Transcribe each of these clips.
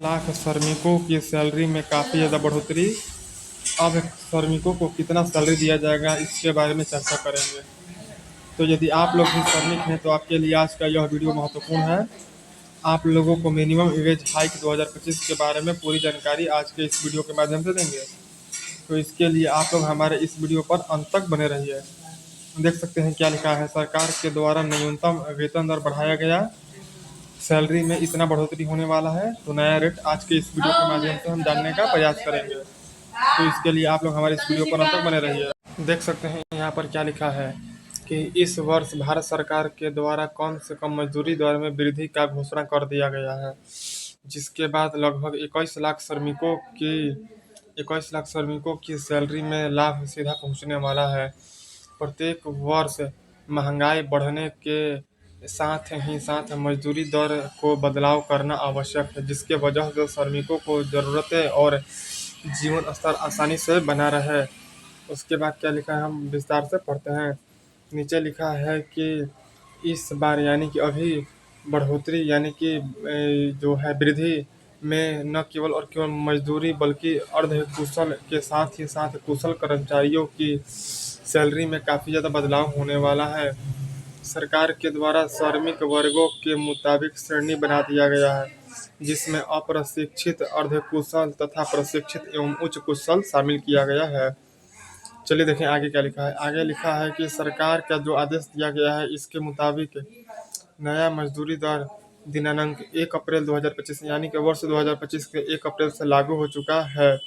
लाख श्रमिकों की सैलरी में काफ़ी ज़्यादा बढ़ोतरी। अब श्रमिकों को कितना सैलरी दिया जाएगा इसके बारे में चर्चा करेंगे। तो यदि आप लोग भी श्रमिक हैं तो आपके लिए आज का यह वीडियो महत्वपूर्ण है। आप लोगों को मिनिमम वेज हाइक 2025 के बारे में पूरी जानकारी आज के इस वीडियो के माध्यम से देंगे। तो इसके लिए आप लोग हमारे इस वीडियो पर अंत तक बने रहिए। देख सकते हैं क्या लिखा है। सरकार के द्वारा न्यूनतम वेतन दर बढ़ाया गया, सैलरी में इतना बढ़ोतरी होने वाला है। तो नया रेट आज के इस वीडियो के माध्यम से हम जानने का प्रयास करेंगे। तो इसके लिए आप लोग हमारे इस वीडियो पर अंत तक बने रहिए। देख सकते हैं यहाँ पर क्या लिखा है कि इस वर्ष भारत सरकार के द्वारा कम से कम मजदूरी दर में वृद्धि का घोषणा कर दिया गया है, जिसके बाद लगभग 21 लाख श्रमिकों की सैलरी में लाभ सीधा पहुंचने वाला है। प्रत्येक वर्ष महंगाई बढ़ने के साथ मजदूरी दर को बदलाव करना आवश्यक है, जिसके वजह से श्रमिकों को ज़रूरतें और जीवन स्तर आसानी से बना रहे। उसके बाद क्या लिखा है हम विस्तार से पढ़ते हैं। नीचे लिखा है कि इस बार यानी कि अभी बढ़ोतरी यानी कि जो है वृद्धि में न केवल मजदूरी बल्कि अर्ध कुशल के साथ कुशल कर्मचारियों की सैलरी में काफ़ी ज़्यादा बदलाव होने वाला है। सरकार के द्वारा श्रमिक वर्गों के मुताबिक श्रेणी बना दिया गया है, जिसमें अप्रशिक्षित, अर्धकुशल तथा प्रशिक्षित एवं उच्च कुशल शामिल किया गया है। चलिए देखें आगे क्या लिखा है। आगे लिखा है कि सरकार का जो आदेश दिया गया है इसके मुताबिक नया मजदूरी दर दिनांक 1 अप्रैल 2025 यानी कि वर्ष 2025 के 1 अप्रैल से लागू हो चुका है।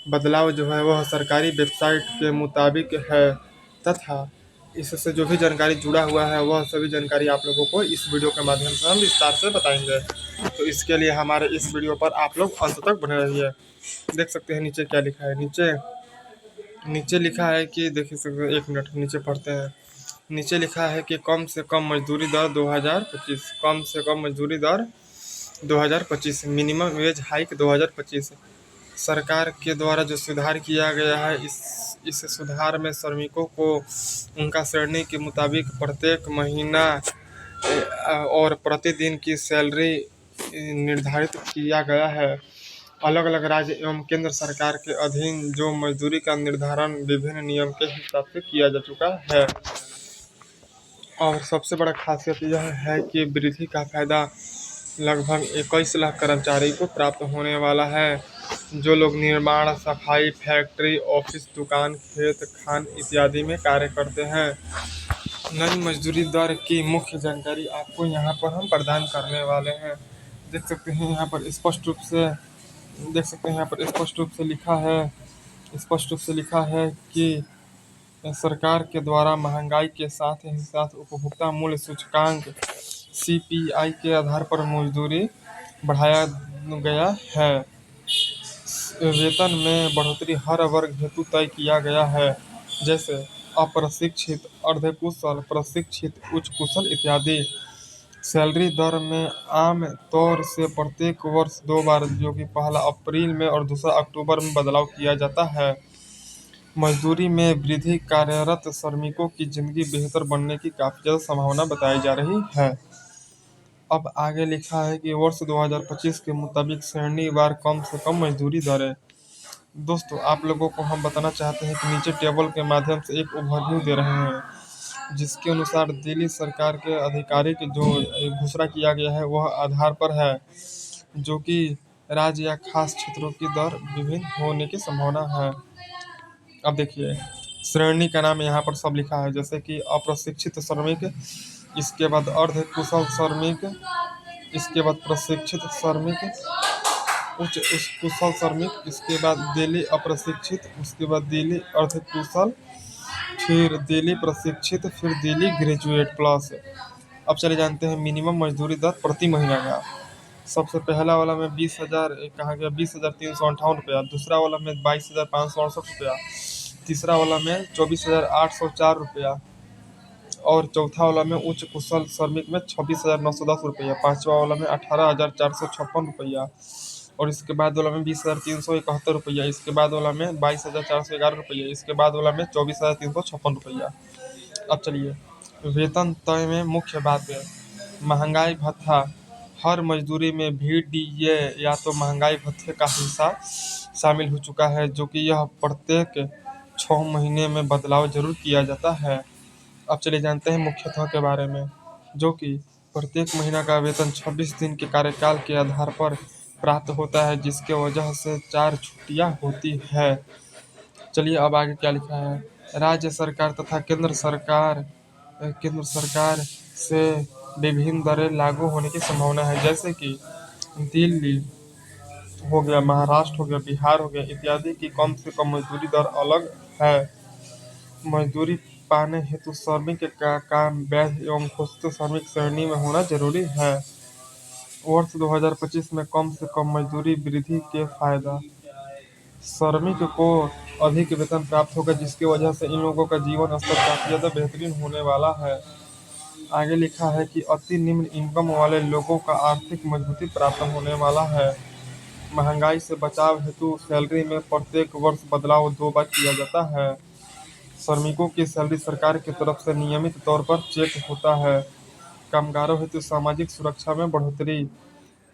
बदलाव जो है वह सरकारी वेबसाइट के मुताबिक है तथा इससे जो भी जानकारी जुड़ा हुआ है वह सभी जानकारी आप लोगों को इस वीडियो के माध्यम से हम विस्तार से बताएंगे। तो इसके लिए हमारे इस वीडियो पर आप लोग अंत तक बने रहिए। देख सकते हैं नीचे क्या लिखा है। नीचे नीचे लिखा है कि देख सकते हैं, 1 मिनट नीचे पढ़ते हैं। नीचे लिखा है कि कम से कम मजदूरी दर 2025, कम से कम मजदूरी दर 2025, मिनिमम वेज हाइक 2025। सरकार के द्वारा जो सुधार किया गया है इस सुधार में श्रमिकों को उनका श्रेणी के मुताबिक प्रत्येक महीना और प्रतिदिन की सैलरी निर्धारित किया गया है। अलग अलग राज्य एवं केंद्र सरकार के अधीन जो मजदूरी का निर्धारण विभिन्न नियम के हिसाब से किया जा चुका है। और सबसे बड़ा खासियत यह है कि वृद्धि का फायदा लगभग 21 लाख कर्मचारी को प्राप्त होने वाला है, जो लोग निर्माण, सफाई, फैक्ट्री, ऑफिस, दुकान, खेत, खान इत्यादि में कार्य करते हैं। नई मजदूरी दर की मुख्य जानकारी आपको यहाँ पर हम प्रदान करने वाले हैं। देख सकते हैं यहाँ पर स्पष्ट रूप से स्पष्ट रूप से लिखा है कि सरकार के द्वारा महंगाई के साथ ही साथ उपभोक्ता मूल्य सूचकांक CPI के आधार पर मजदूरी बढ़ाया गया है। वेतन में बढ़ोतरी हर वर्ग हेतु तय किया गया है, जैसे अप्रशिक्षित, अर्धकुशल, प्रशिक्षित, उच्च कुशल इत्यादि। सैलरी दर में आम तौर से प्रत्येक वर्ष 2 बार, जो कि पहला अप्रैल में और दूसरा अक्टूबर में बदलाव किया जाता है। मजदूरी में वृद्धि कार्यरत श्रमिकों की जिंदगी बेहतर बनने की काफ़ी ज़्यादा संभावना बताई जा रही है। अब आगे लिखा है कि वर्ष 2025 के मुताबिक श्रेणीवार कम से कम मजदूरी दरें। दोस्तों, आप लोगों को हम बताना चाहते हैं कि नीचे टेबल के माध्यम से एक ओवरव्यू दे रहे हैं, जिसके अनुसार दिल्ली सरकार के आधिकारिक जो घोषणा किया गया है वह आधार पर है, जो कि राज्य या खास क्षेत्रों की दर विभिन्न होने की संभावना है। अब देखिए, श्रेणी का नाम यहाँ पर सब लिखा है, जैसे कि अप्रशिक्षित श्रमिक, इसके बाद अर्ध कुशल श्रमिक, इसके बाद प्रशिक्षित श्रमिक, उच्च कुशल श्रमिक, इसके बाद दिल्ली अप्रशिक्षित, उसके बाद दिल्ली अर्ध कुशल, फिर दिल्ली प्रशिक्षित, फिर दिल्ली ग्रेजुएट प्लस। अब चले जानते हैं मिनिमम मजदूरी दर प्रति महीना का। सबसे पहला वाला में 20,000 कहा गया 20,358 रुपया, दूसरा वाला में 22,568 रुपया, तीसरा वाला में 24,804 रुपया और चौथा वाला में उच्च कुशल श्रमिक में 26,910 रुपया, पांचवा वाला में 18,456 रुपया और इसके बाद वाला में 20,371 रुपया, इसके बाद वाला में 22,411 रुपया, इसके बाद वाला में 24,356 रुपया। अब चलिए वेतन तय में मुख्य बात है। महंगाई भत्ता हर मजदूरी में VDA या तो महंगाई भत्ते का हिस्सा शामिल हो चुका है, जो कि यह प्रत्येक 6 महीने में बदलाव जरूर किया जाता है। अब चलिए जानते हैं मुख्यतः के बारे में, जो कि प्रत्येक महीना का वेतन 26 दिन के कार्यकाल के आधार पर प्राप्त होता है, जिसके वजह से 4 छुट्टियां होती है। चलिए अब आगे क्या लिखा है। राज्य सरकार तथा केंद्र सरकार से विभिन्न दरें लागू होने की संभावना है, जैसे कि दिल्ली हो गया, महाराष्ट्र हो गया, बिहार हो गया इत्यादि की कम से कम मजदूरी दर अलग है। मजदूरी पाने हेतु श्रमिक का काम वैध एवं घोषित श्रमिक श्रेणी में होना जरूरी है। वर्ष 2025 में कम से कम मजदूरी वृद्धि के फायदा, श्रमिक को अधिक वेतन प्राप्त होगा, जिसकी वजह से इन लोगों का जीवन स्तर काफी ज्यादा बेहतरीन होने वाला है। आगे लिखा है कि अति निम्न इनकम वाले लोगों का आर्थिक मजबूती प्राप्त होने वाला है। महंगाई से बचाव हेतु सैलरी में प्रत्येक वर्ष बदलाव 2 बार किया जाता है। श्रमिकों की सैलरी सरकार की तरफ से नियमित तौर पर चेक होता है। कामगारों हेतु सामाजिक सुरक्षा में बढ़ोतरी,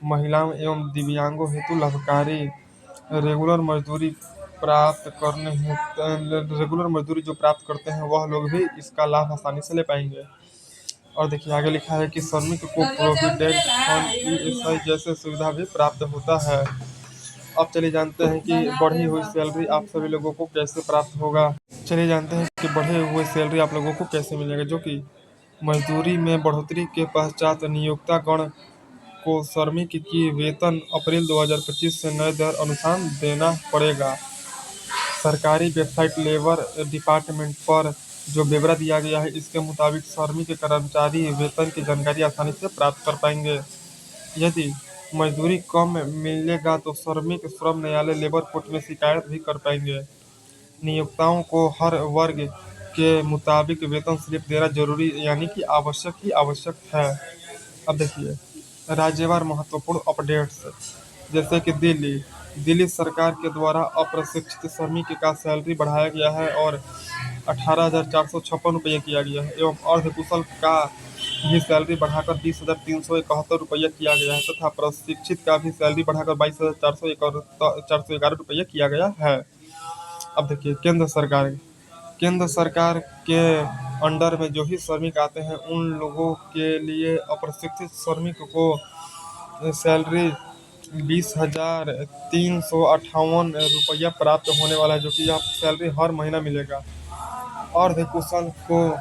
महिलाओं एवं दिव्यांगों हेतु लाभकारी, रेगुलर मजदूरी रेगुलर मजदूरी जो प्राप्त करते हैं वह लोग भी इसका लाभ आसानी से ले पाएंगे। और देखिए आगे लिखा है कि श्रमिक को प्रोविडेंट फंड ESI जैसे सुविधा भी प्राप्त होता है। अब चलिए जानते हैं कि बढ़ी हुई सैलरी आप सभी लोगों को कैसे प्राप्त होगा। चलिए जानते हैं कि बढ़े हुए सैलरी आप लोगों को कैसे मिलेगा, जो कि मजदूरी में बढ़ोतरी के पश्चात नियोक्ता गण को श्रमिक की वेतन अप्रैल 2025 से नए दर अनुसार देना पड़ेगा। सरकारी वेबसाइट लेबर डिपार्टमेंट पर जो ब्यौरा दिया गया है, इसके मुताबिक श्रमिक कर्मचारी वेतन की जानकारी आसानी से प्राप्त कर पाएंगे। यदि मजदूरी कम मिलेगा तो श्रमिक श्रम न्यायालय लेबर कोर्ट में शिकायत भी कर पाएंगे। नियोक्ताओं को हर वर्ग के मुताबिक वेतन स्लिप देना जरूरी यानी कि आवश्यक ही आवश्यक है। अब देखिए राज्यवार महत्वपूर्ण अपडेट्स, जैसे कि दिल्ली सरकार के द्वारा अप्रशिक्षित श्रमिक का सैलरी बढ़ाया गया है और 18,456 रुपये किया गया है, एवं अर्धकुशल का भी सैलरी बढ़ाकर 20,371 रुपया किया गया है तथा प्रशिक्षित का भी सैलरी बढ़ाकर 22,411 रुपये किया गया है। अब देखिए केंद्र सरकार के अंडर में जो भी श्रमिक आते हैं उन लोगों के लिए अप्रशिक्षित श्रमिक को सैलरी 20,358 प्राप्त होने वाला है, जो कि यह सैलरी हर महीना मिलेगा। अर्धकुशल को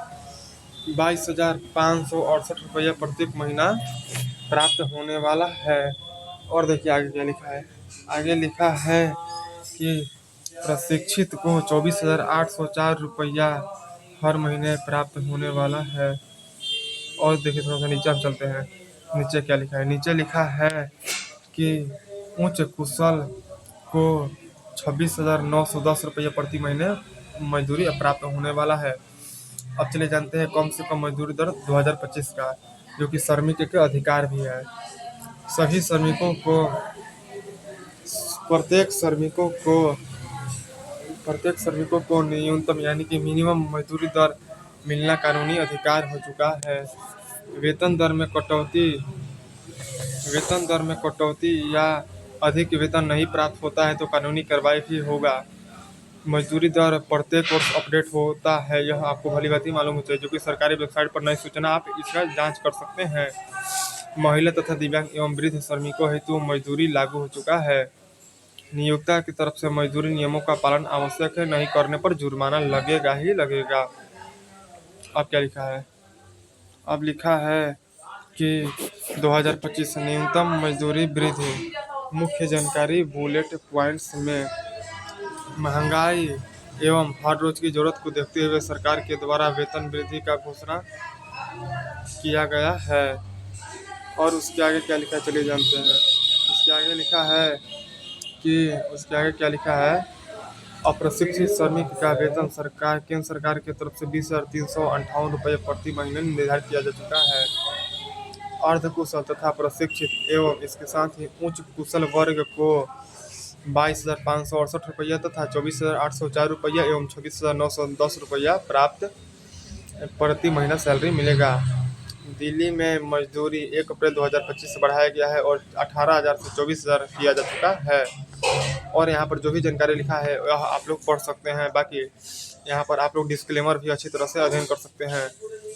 22,568 प्रत्येक महीना प्राप्त होने वाला है। और देखिए आगे क्या लिखा है। आगे लिखा है कि प्रशिक्षित को 24,804 रुपया हर महीने प्राप्त होने वाला है। और देखिए थोड़ा सा नीचे हम चलते हैं, नीचे क्या लिखा है। नीचे लिखा है कि उच्च कुशल को 26,910 रुपये प्रति महीने मजदूरी प्राप्त होने वाला है। अब चले जानते हैं कम से कम मजदूरी दर 2025 का, जो कि श्रमिक के अधिकार भी है। सभी श्रमिकों को प्रत्येक श्रमिकों को न्यूनतम यानी कि मिनिमम मजदूरी दर मिलना कानूनी अधिकार हो चुका है। वेतन दर में कटौती या अधिक वेतन नहीं प्राप्त होता है तो कानूनी कार्रवाई भी होगा। मजदूरी दर प्रत्येक वर्ष अपडेट होता है, यह आपको भली भांति मालूम होता है, जो कि सरकारी वेबसाइट पर नई सूचना आप इसका जांच कर सकते हैं। महिला तथा दिव्यांग एवं वृद्ध श्रमिकों हेतु मजदूरी लागू हो चुका है। नियोक्ता की तरफ से मजदूरी नियमों का पालन आवश्यक है, नहीं करने पर जुर्माना लगेगा ही लगेगा। अब क्या लिखा है। अब लिखा है कि 2025 न्यूनतम मजदूरी वृद्धि। मुख्य जानकारी बुलेट पॉइंट्स में महंगाई एवं हर रोज की जरूरत को देखते हुए सरकार के द्वारा वेतन वृद्धि का घोषणा किया गया है। और उसके आगे क्या लिखा है चलिए जानते हैं। उसके आगे क्या लिखा है। अप्रशिक्षित श्रमिक का वेतन केंद्र सरकार की तरफ से 20,358 रुपये प्रति महीने निर्धारित किया जा चुका है। अर्धकुशल तथा प्रशिक्षित एवं इसके साथ ही उच्च कुशल वर्ग को 22,568 रुपया तथा 24,804 रुपया एवं 26,910 रुपया प्राप्त प्रति महीना सैलरी मिलेगा। दिल्ली में मजदूरी 1 अप्रैल 2025 से बढ़ाया गया है और 18,000 से 24,000 किया जा चुका है। और यहाँ पर जो भी जानकारी लिखा है वह आप लोग पढ़ सकते हैं। बाकी यहाँ पर आप लोग डिस्क्लेमर भी अच्छी तरह से अध्ययन कर सकते हैं।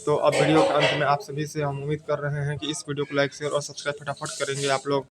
तो अब वीडियो के अंत में आप सभी से हम उम्मीद कर रहे हैं कि इस वीडियो को लाइक शेयर और सब्सक्राइब फटाफट करेंगे आप लोग।